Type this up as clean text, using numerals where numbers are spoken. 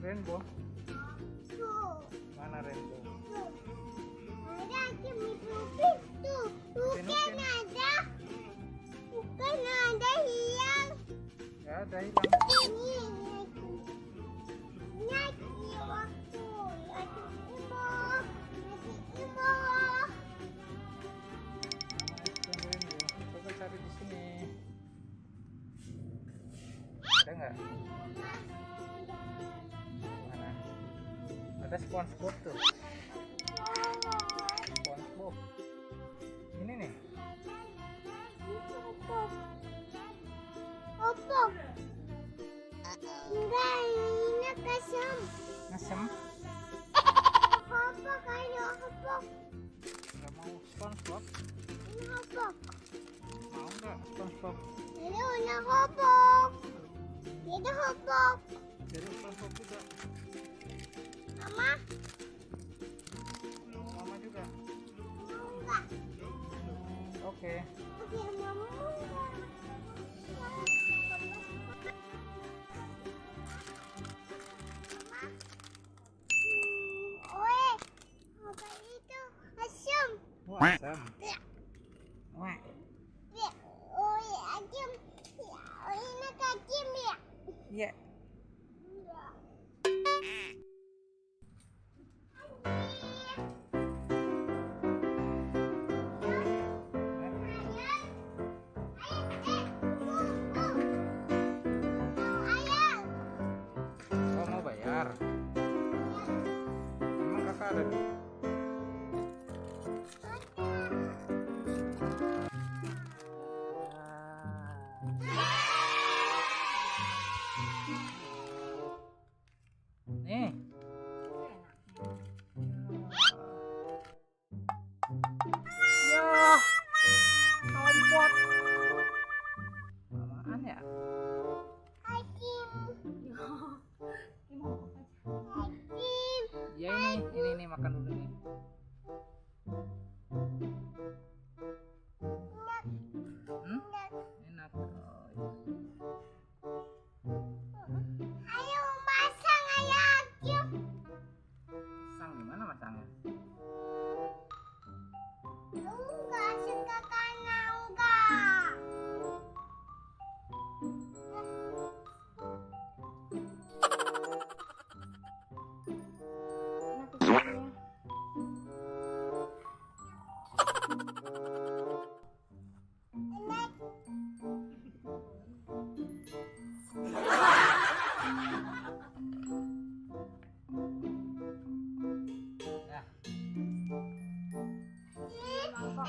Rainbow? Mana rainbow? Ada tuh, bukan ada hilang. Ya ada hilang. Ini waktu ibu. Coba cari di sini. Ada nggak? Mana? Ada SpongeBob tuh. SpongeBob. Ini nih. Opok. Enggak, ini kesem. Ngesem. Opok, ayo opok. Nggak mau SpongeBob? Ini opok. Mau nggak SpongeBob? Ini udah opok. Ini opok. Jadi SpongeBob juga. Mama, Mama juga. mau nggak? Oke. Oke, mama mau nggak? Weh, apa itu? Asam. Wah, asam. Wah. Asam. Ini kacim ya? Iya. Oh, mau bayar? Emang kakak ada duit? Nih. Ya, lompot. Apaan ya? Ya ini makan dulu nih. Enak. Oh, iya. Ayo masang ayam. Masang gimana masangnya? Enggak suka karena enggak. Ya. Mama.